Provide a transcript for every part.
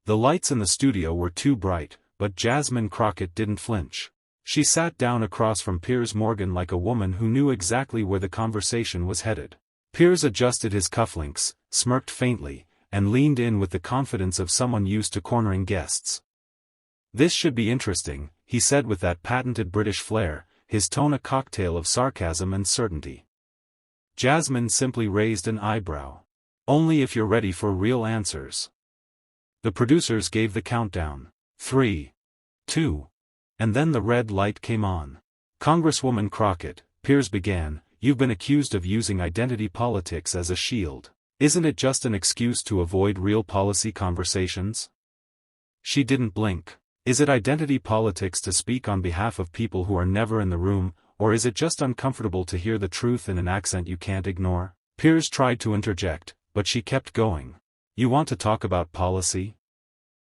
The lights in the studio were too bright, but Jasmine Crockett didn't flinch. She sat down across from Piers Morgan like a woman who knew exactly where the conversation was headed. Piers adjusted his cufflinks, smirked faintly, and leaned in with the confidence of someone used to cornering guests. "This should be interesting," he said with that patented British flair, his tone a cocktail of sarcasm and certainty. Jasmine simply raised an eyebrow. "Only if you're ready for real answers." The producers gave the countdown. 3, 2, and then the red light came on. "Congresswoman Crockett," Piers began, "you've been accused of using identity politics as a shield. Isn't it just an excuse to avoid real policy conversations?" She didn't blink. "Is it identity politics to speak on behalf of people who are never in the room, or is it just uncomfortable to hear the truth in an accent you can't ignore?" Piers tried to interject, but she kept going. "You want to talk about policy?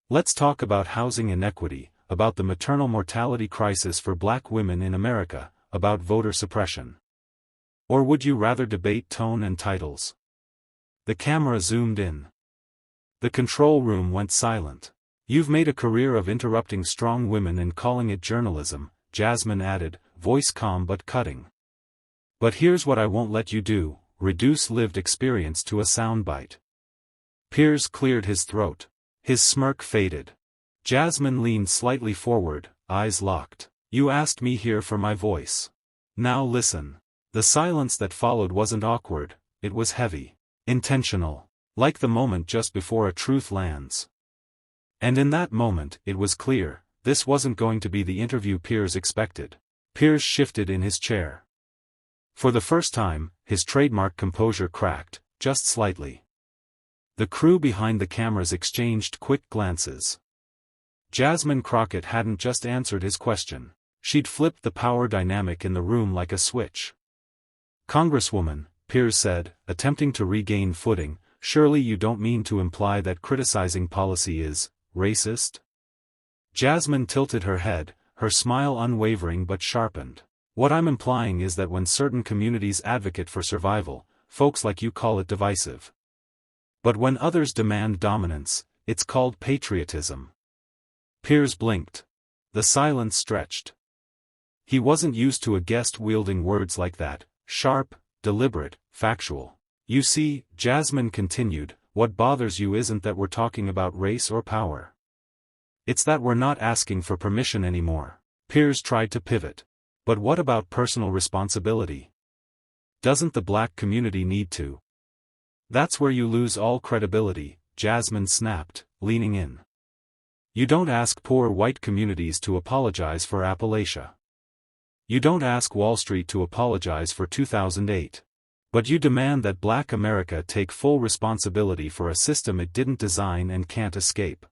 Let's talk about housing inequity, about the maternal mortality crisis for black women in America, about voter suppression. Or would you rather debate tone and titles?" The camera zoomed in. The control room went silent. "You've made a career of interrupting strong women and calling it journalism," Jasmine added, voice calm but cutting. "But here's what I won't let you do, reduce lived experience to a soundbite." Piers cleared his throat. His smirk faded. Jasmine leaned slightly forward, eyes locked. "You asked me here for my voice. Now listen." The silence that followed wasn't awkward, it was heavy. Intentional. Like the moment just before a truth lands. And in that moment, it was clear, this wasn't going to be the interview Piers expected. Piers shifted in his chair. For the first time, his trademark composure cracked, just slightly. The crew behind the cameras exchanged quick glances. Jasmine Crockett hadn't just answered his question. She'd flipped the power dynamic in the room like a switch. "Congresswoman," Piers said, attempting to regain footing, "surely you don't mean to imply that criticizing policy is racist?" Jasmine tilted her head, her smile unwavering but sharpened. "What I'm implying is that when certain communities advocate for survival, folks like you call it divisive. But when others demand dominance, it's called patriotism." Piers blinked. The silence stretched. He wasn't used to a guest wielding words like that, sharp, deliberate, factual. "You see," Jasmine continued, "what bothers you isn't that we're talking about race or power. It's that we're not asking for permission anymore." Piers tried to pivot. "But what about personal responsibility? Doesn't the black community need to?" "That's where you lose all credibility," Jasmine snapped, leaning in. "You don't ask poor white communities to apologize for Appalachia. You don't ask Wall Street to apologize for 2008. But you demand that black America take full responsibility for a system it didn't design and can't escape."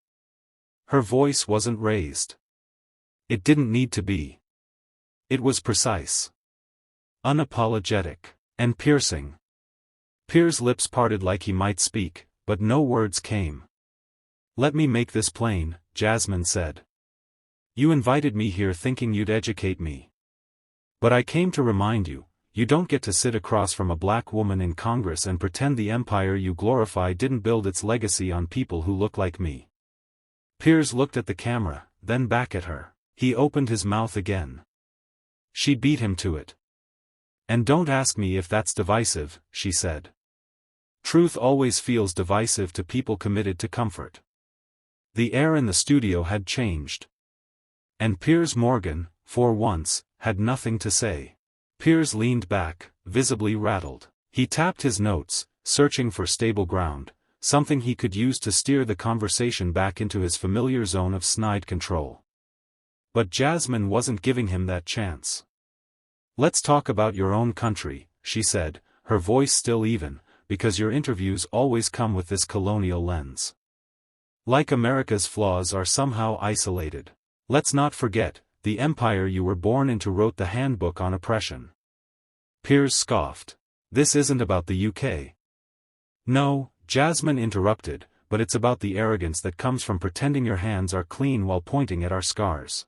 Her voice wasn't raised. It didn't need to be. It was precise. Unapologetic. And piercing. Piers' lips parted like he might speak, but no words came. "Let me make this plain," Jasmine said. "You invited me here thinking you'd educate me. But I came to remind you, you don't get to sit across from a black woman in Congress and pretend the empire you glorify didn't build its legacy on people who look like me." Piers looked at the camera, then back at her. He opened his mouth again. She beat him to it. "And don't ask me if that's divisive," she said. "Truth always feels divisive to people committed to comfort." The air in the studio had changed. And Piers Morgan, for once, had nothing to say. Piers leaned back, visibly rattled. He tapped his notes, searching for stable ground, something he could use to steer the conversation back into his familiar zone of snide control. But Jasmine wasn't giving him that chance. "Let's talk about your own country," she said, her voice still even, "because your interviews always come with this colonial lens. Like America's flaws are somehow isolated. Let's not forget, the empire you were born into wrote the handbook on oppression." Piers scoffed. "This isn't about the UK. "No," Jasmine interrupted, "but it's about the arrogance that comes from pretending your hands are clean while pointing at our scars."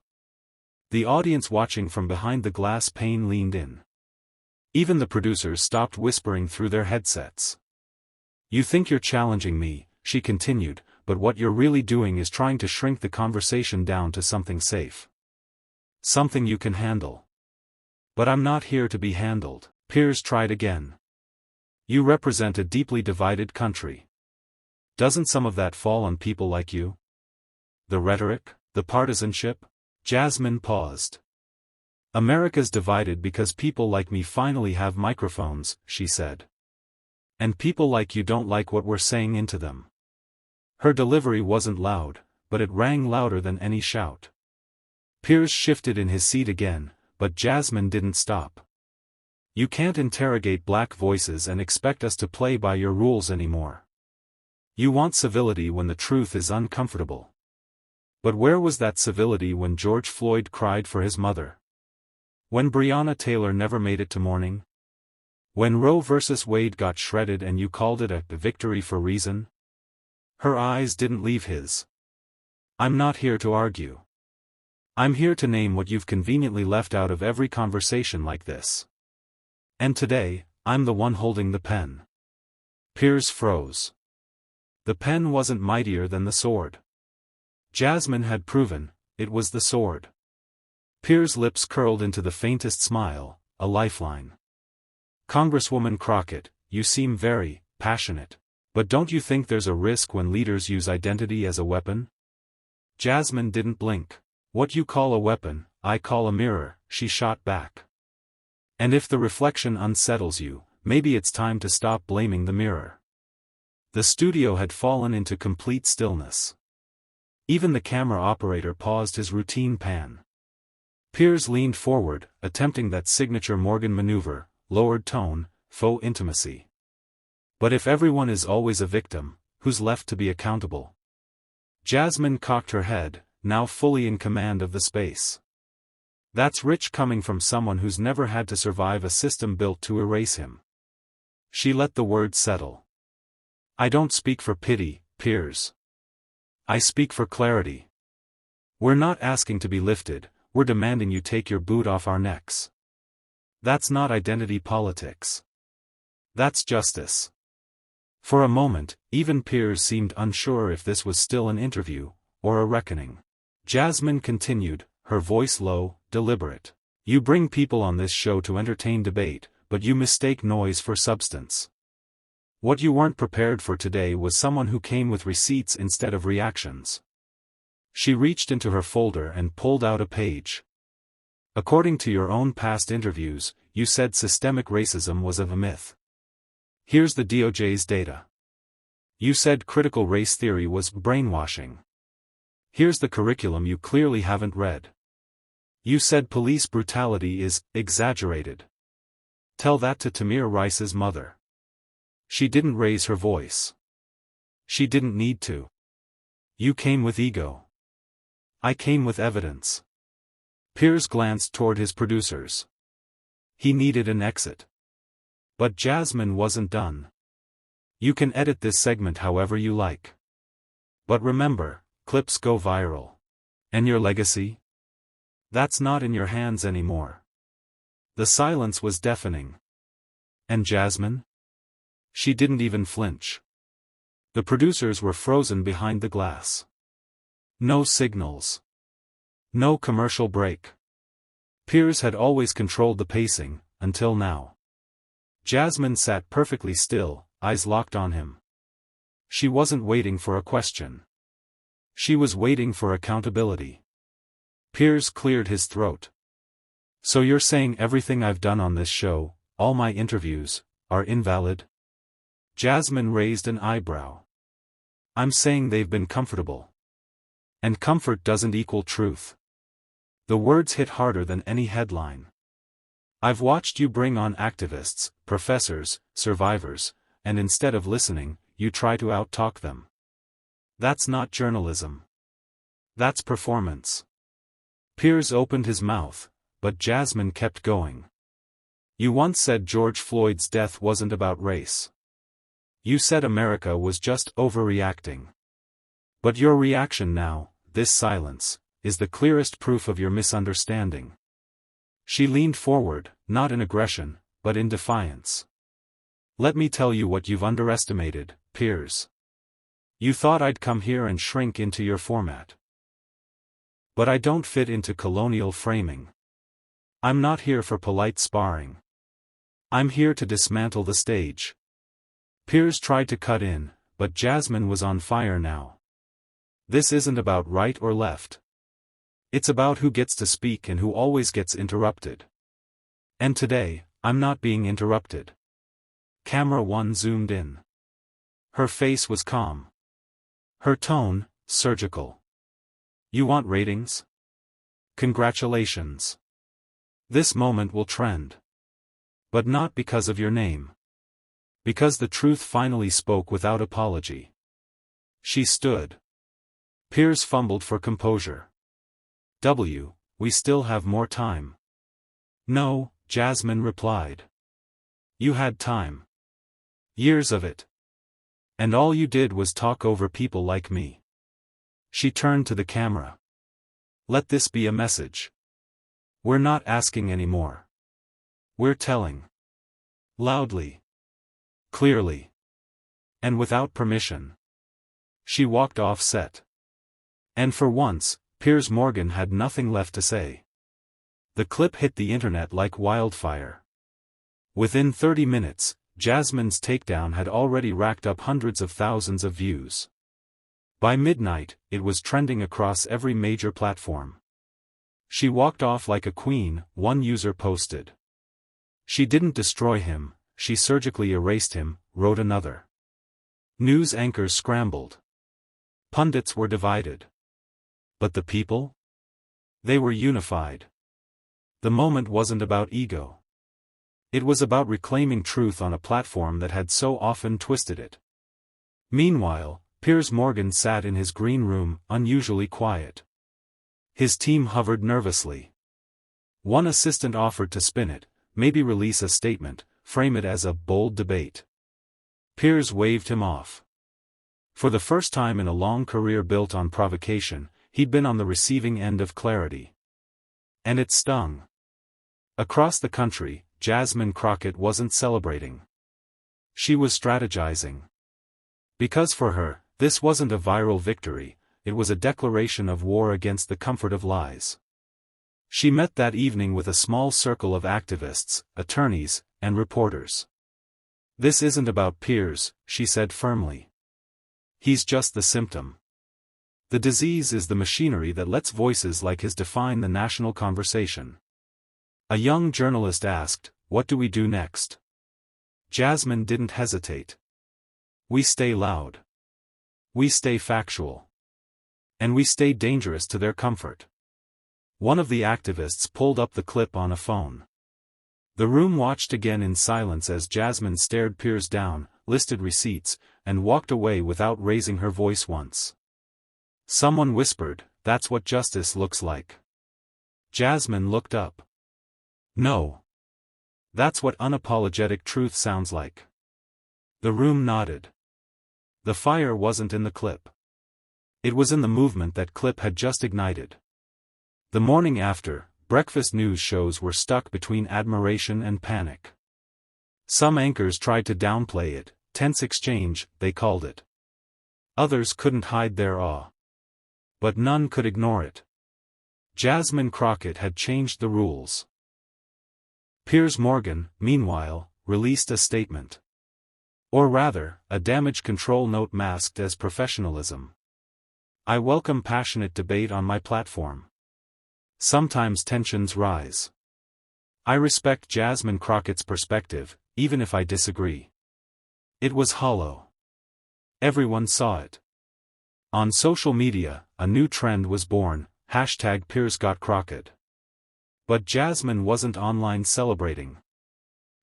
The audience watching from behind the glass pane leaned in. Even the producers stopped whispering through their headsets. "You think you're challenging me," she continued, but what you're really doing is trying to shrink the conversation down to something safe. Something you can handle. But I'm not here to be handled. Piers tried again. You represent a deeply divided country. Doesn't some of that fall on people like you? The rhetoric, the partisanship? Jasmine paused. America's divided because people like me finally have microphones, she said. And people like you don't like what we're saying into them. Her delivery wasn't loud, but it rang louder than any shout. Piers shifted in his seat again, but Jasmine didn't stop. You can't interrogate black voices and expect us to play by your rules anymore. You want civility when the truth is uncomfortable. But where was that civility when George Floyd cried for his mother? When Breonna Taylor never made it to mourning? When Roe vs. Wade got shredded and you called it a victory for reason? Her eyes didn't leave his. I'm not here to argue. I'm here to name what you've conveniently left out of every conversation like this. And today, I'm the one holding the pen. Piers froze. The pen wasn't mightier than the sword. Jasmine had proven, it was the sword. Piers' lips curled into the faintest smile, a lifeline. Congresswoman Crockett, you seem very passionate. But don't you think there's a risk when leaders use identity as a weapon? Jasmine didn't blink. What you call a weapon, I call a mirror, she shot back. And if the reflection unsettles you, maybe it's time to stop blaming the mirror. The studio had fallen into complete stillness. Even the camera operator paused his routine pan. Piers leaned forward, attempting that signature Morgan maneuver, lowered tone, faux intimacy. But if everyone is always a victim, who's left to be accountable? Jasmine cocked her head, now fully in command of the space. That's rich coming from someone who's never had to survive a system built to erase him. She let the words settle. I don't speak for pity, Piers. I speak for clarity. We're not asking to be lifted, we're demanding you take your boot off our necks. That's not identity politics. That's justice. For a moment, even Piers seemed unsure if this was still an interview, or a reckoning. Jasmine continued, her voice low, deliberate. You bring people on this show to entertain debate, but you mistake noise for substance. What you weren't prepared for today was someone who came with receipts instead of reactions. She reached into her folder and pulled out a page. According to your own past interviews, you said systemic racism was a myth. Here's the DOJ's data. You said critical race theory was brainwashing. Here's the curriculum you clearly haven't read. You said police brutality is exaggerated. Tell that to Tamir Rice's mother. She didn't raise her voice. She didn't need to. You came with ego. I came with evidence. Piers glanced toward his producers. He needed an exit. But Jasmine wasn't done. You can edit this segment however you like. But remember, clips go viral. And your legacy? That's not in your hands anymore. The silence was deafening. And Jasmine? She didn't even flinch. The producers were frozen behind the glass. No signals. No commercial break. Piers had always controlled the pacing, until now. Jasmine sat perfectly still, eyes locked on him. She wasn't waiting for a question. She was waiting for accountability. Piers cleared his throat. So you're saying everything I've done on this show, all my interviews, are invalid? Jasmine raised an eyebrow. I'm saying they've been comfortable. And comfort doesn't equal truth. The words hit harder than any headline. I've watched you bring on activists, professors, survivors, and instead of listening, you try to out-talk them. That's not journalism. That's performance. Piers opened his mouth, but Jasmine kept going. You once said George Floyd's death wasn't about race. You said America was just overreacting. But your reaction now, this silence, is the clearest proof of your misunderstanding. She leaned forward, not in aggression, but in defiance. Let me tell you what you've underestimated, Piers. You thought I'd come here and shrink into your format. But I don't fit into colonial framing. I'm not here for polite sparring. I'm here to dismantle the stage. Piers tried to cut in, but Jasmine was on fire now. This isn't about right or left. It's about who gets to speak and who always gets interrupted. And today, I'm not being interrupted. Camera 1 zoomed in. Her face was calm. Her tone, surgical. You want ratings? Congratulations. This moment will trend. But not because of your name. Because the truth finally spoke without apology. She stood. Piers fumbled for composure. We still have more time. No, Jasmine replied. You had time. Years of it. And all you did was talk over people like me. She turned to the camera. Let this be a message. We're not asking anymore. We're telling. Loudly. Clearly. And without permission. She walked off set. And for once, Piers Morgan had nothing left to say. The clip hit the internet like wildfire. Within 30 minutes, Jasmine's takedown had already racked up hundreds of thousands of views. By midnight, it was trending across every major platform. She walked off like a queen, one user posted. She didn't destroy him, she surgically erased him, wrote another. News anchors scrambled. Pundits were divided. But the people? They were unified. The moment wasn't about ego. It was about reclaiming truth on a platform that had so often twisted it. Meanwhile, Piers Morgan sat in his green room, unusually quiet. His team hovered nervously. One assistant offered to spin it, maybe release a statement, frame it as a bold debate. Piers waved him off. For the first time in a long career built on provocation, he'd been on the receiving end of clarity. And it stung. Across the country, Jasmine Crockett wasn't celebrating. She was strategizing. Because for her, this wasn't a viral victory, it was a declaration of war against the comfort of lies. She met that evening with a small circle of activists, attorneys, and reporters. This isn't about Piers, she said firmly. He's just the symptom. The disease is the machinery that lets voices like his define the national conversation. A young journalist asked, "What do we do next?" Jasmine didn't hesitate. We stay loud. We stay factual. And we stay dangerous to their comfort. One of the activists pulled up the clip on a phone. The room watched again in silence as Jasmine stared Piers down, listed receipts, and walked away without raising her voice once. Someone whispered, "That's what justice looks like." Jasmine looked up. No. That's what unapologetic truth sounds like. The room nodded. The fire wasn't in the clip. It was in the movement that clip had just ignited. The morning after, breakfast news shows were stuck between admiration and panic. Some anchors tried to downplay it, tense exchange, they called it. Others couldn't hide their awe. But none could ignore it. Jasmine Crockett had changed the rules. Piers Morgan, meanwhile, released a statement. Or rather, a damage control note masked as professionalism. I welcome passionate debate on my platform. Sometimes tensions rise. I respect Jasmine Crockett's perspective, even if I disagree. It was hollow. Everyone saw it. On social media, a new trend was born, #PiersGotCrockett. But Jasmine wasn't online celebrating.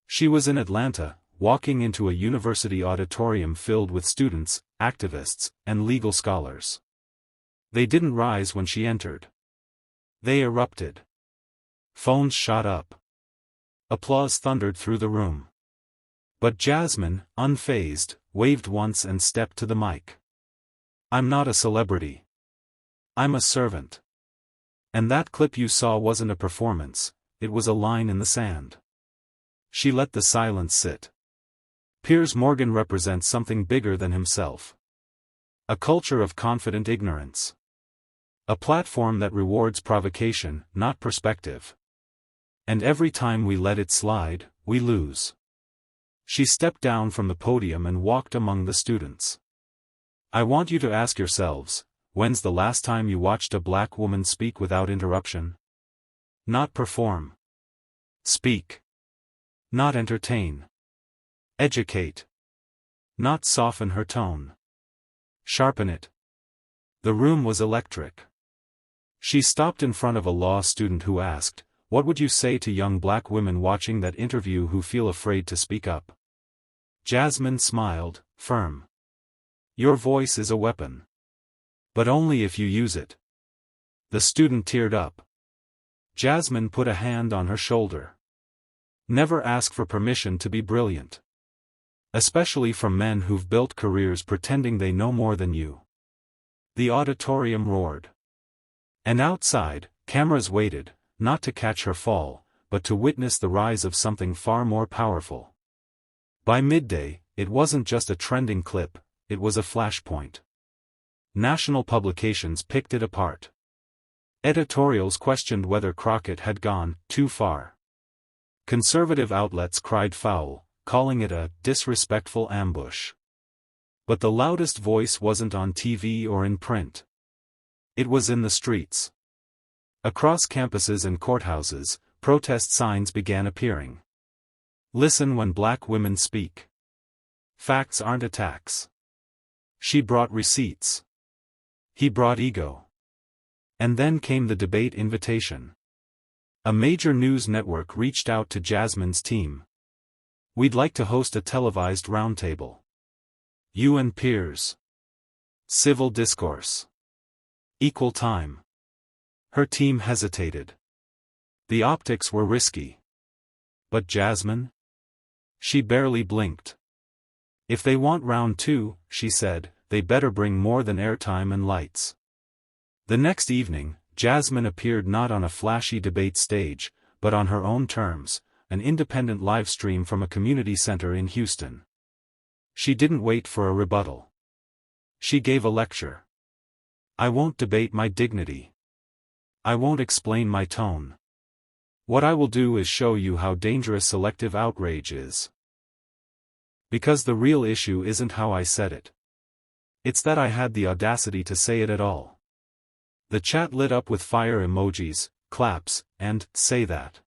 She was in Atlanta, walking into a university auditorium filled with students, activists, and legal scholars. They didn't rise when she entered. They erupted. Phones shot up. Applause thundered through the room. But Jasmine, unfazed, waved once and stepped to the mic. I'm not a celebrity. I'm a servant. And that clip you saw wasn't a performance, it was a line in the sand. She let the silence sit. Piers Morgan represents something bigger than himself. A culture of confident ignorance. A platform that rewards provocation, not perspective. And every time we let it slide, we lose. She stepped down from the podium and walked among the students. I want you to ask yourselves, when's the last time you watched a black woman speak without interruption? Not perform. Speak. Not entertain. Educate. Not soften her tone. Sharpen it. The room was electric. She stopped in front of a law student who asked, "What would you say to young black women watching that interview who feel afraid to speak up?" Jasmine smiled, firm. "Your voice is a weapon. But only if you use it." The student teared up. Jasmine put a hand on her shoulder. Never ask for permission to be brilliant. Especially from men who've built careers pretending they know more than you. The auditorium roared. And outside, cameras waited, not to catch her fall, but to witness the rise of something far more powerful. By midday, it wasn't just a trending clip, it was a flashpoint. National publications picked it apart. Editorials questioned whether Crockett had gone too far. Conservative outlets cried foul, calling it a disrespectful ambush. But the loudest voice wasn't on TV or in print. It was in the streets. Across campuses and courthouses, protest signs began appearing. Listen when black women speak. Facts aren't attacks. She brought receipts. He brought ego. And then came the debate invitation. A major news network reached out to Jasmine's team. "We'd like to host a televised roundtable. You and Piers. Civil discourse. Equal time." Her team hesitated. The optics were risky. But Jasmine? She barely blinked. "If they want round two," she said, "they better bring more than airtime and lights." The next evening, Jasmine appeared not on a flashy debate stage, but on her own terms, an independent live stream from a community center in Houston. She didn't wait for a rebuttal. She gave a lecture. "I won't debate my dignity. I won't explain my tone. What I will do is show you how dangerous selective outrage is. Because the real issue isn't how I said it. It's that I had the audacity to say it at all." The chat lit up with fire emojis, claps, and "say that."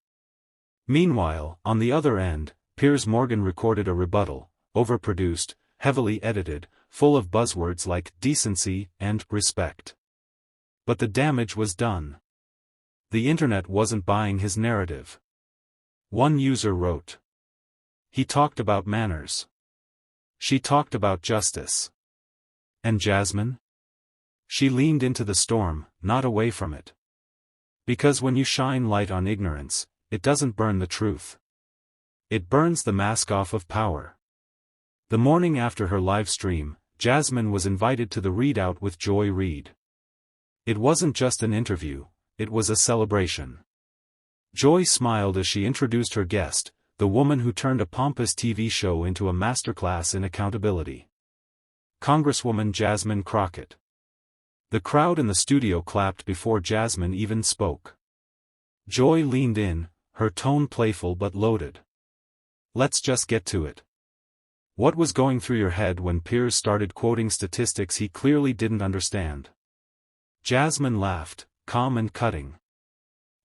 Meanwhile, on the other end, Piers Morgan recorded a rebuttal, overproduced, heavily edited, full of buzzwords like decency and respect. But the damage was done. The internet wasn't buying his narrative. One user wrote. "He talked about manners. She talked about justice. And Jasmine? She leaned into the storm, not away from it. Because when you shine light on ignorance, it doesn't burn the truth. It burns the mask off of power." The morning after her live stream, Jasmine was invited to the readout with Joy Reid. It wasn't just an interview, it was a celebration. Joy smiled as she introduced her guest, the woman who turned a pompous TV show into a masterclass in accountability. Congresswoman Jasmine Crockett. The crowd in the studio clapped before Jasmine even spoke. Joy leaned in, her tone playful but loaded. "Let's just get to it. What was going through your head when Piers started quoting statistics he clearly didn't understand?" Jasmine laughed, calm and cutting.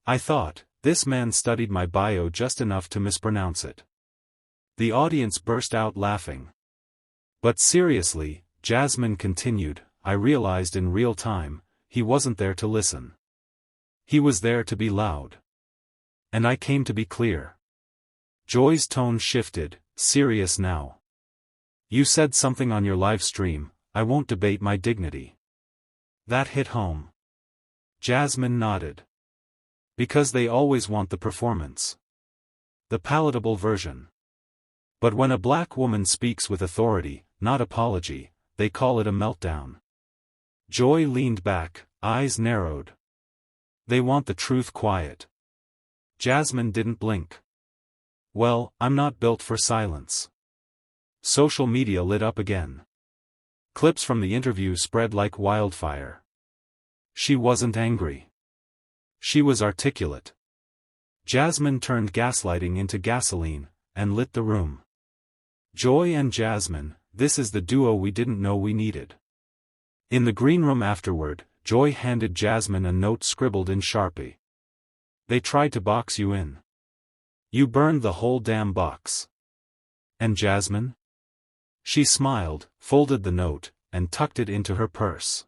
"I thought, this man studied my bio just enough to mispronounce it." The audience burst out laughing. "But seriously," Jasmine continued, "I realized in real time, he wasn't there to listen. He was there to be loud. And I came to be clear." Joy's tone shifted, serious now. "You said something on your live stream, I won't debate my dignity." That hit home. Jasmine nodded. Because they always want the performance. The palatable version. But when a black woman speaks with authority, not apology, they call it a meltdown. Joy leaned back, eyes narrowed. They want the truth quiet. Jasmine didn't blink. "Well, I'm not built for silence." Social media lit up again. Clips from the interview spread like wildfire. She wasn't angry. She was articulate. Jasmine turned gaslighting into gasoline, and lit the room. Joy and Jasmine, this is the duo we didn't know we needed. In the green room afterward, Joy handed Jasmine a note scribbled in Sharpie. They tried to box you in. You burned the whole damn box. And Jasmine? She smiled, folded the note, and tucked it into her purse.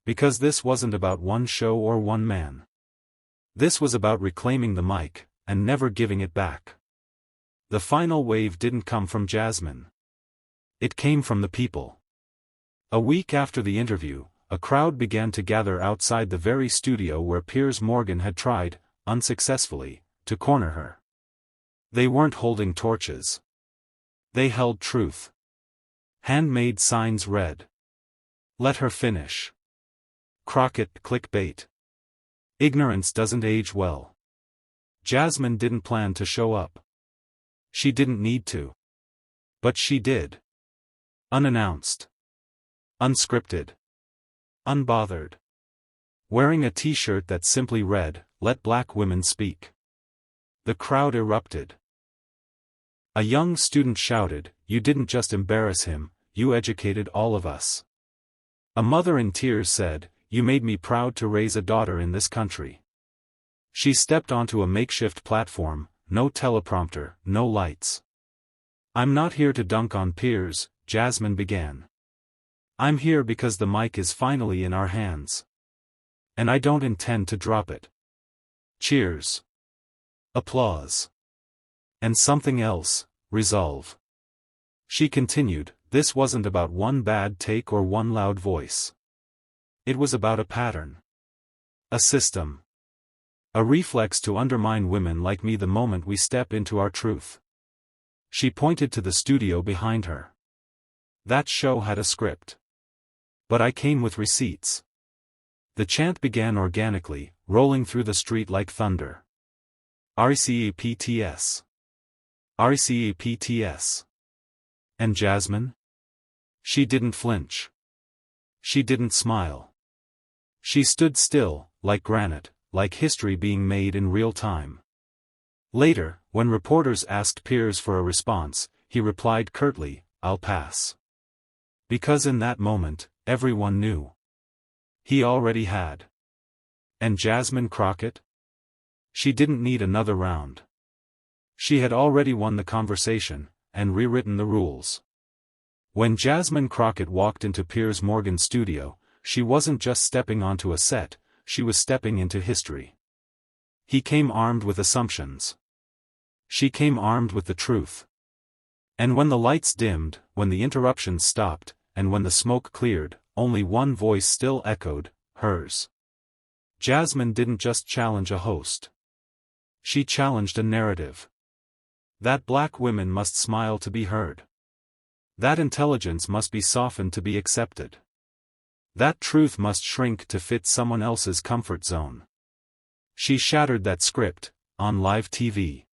Because this wasn't about one show or one man. This was about reclaiming the mic, and never giving it back. The final wave didn't come from Jasmine. It came from the people. A week after the interview, a crowd began to gather outside the very studio where Piers Morgan had tried, unsuccessfully, to corner her. They weren't holding torches. They held truth. Handmade signs read, "Let her finish." Crockett clickbait. Ignorance doesn't age well. Jasmine didn't plan to show up. She didn't need to. But she did. Unannounced. Unscripted. Unbothered. Wearing a t-shirt that simply read, "Let Black Women Speak." The crowd erupted. A young student shouted, "You didn't just embarrass him, you educated all of us." A mother in tears said, "You made me proud to raise a daughter in this country." She stepped onto a makeshift platform, no teleprompter, no lights. "I'm not here to dunk on Piers," Jasmine began. "I'm here because the mic is finally in our hands. And I don't intend to drop it." Cheers. Applause. And something else, resolve. She continued, "This wasn't about one bad take or one loud voice. It was about a pattern. A system. A reflex to undermine women like me the moment we step into our truth." She pointed to the studio behind her. "That show had a script. But I came with receipts." The chant began organically, rolling through the street like thunder. RECAPTS. RECAPTS. And Jasmine? She didn't flinch. She didn't smile. She stood still, like granite, like history being made in real time. Later, when reporters asked Piers for a response, he replied curtly, "I'll pass." Because in that moment, everyone knew. He already had. And Jasmine Crockett? She didn't need another round. She had already won the conversation, and rewritten the rules. When Jasmine Crockett walked into Piers Morgan's studio, she wasn't just stepping onto a set, she was stepping into history. He came armed with assumptions. She came armed with the truth. And when the lights dimmed, when the interruptions stopped, and when the smoke cleared, only one voice still echoed, hers. Jasmine didn't just challenge a host. She challenged a narrative. That black women must smile to be heard. That intelligence must be softened to be accepted. That truth must shrink to fit someone else's comfort zone. She shattered that script, on live TV.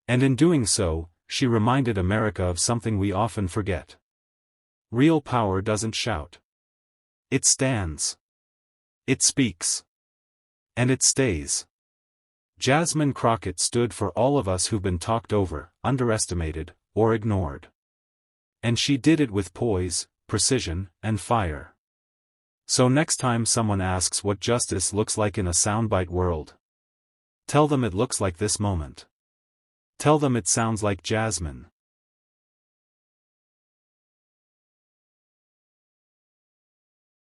And in doing so, she reminded America of something we often forget. Real power doesn't shout. It stands. It speaks. And it stays. Jasmine Crockett stood for all of us who've been talked over, underestimated, or ignored. And she did it with poise, precision, and fire. So next time someone asks what justice looks like in a soundbite world, tell them it looks like this moment. Tell them it sounds like Jasmine.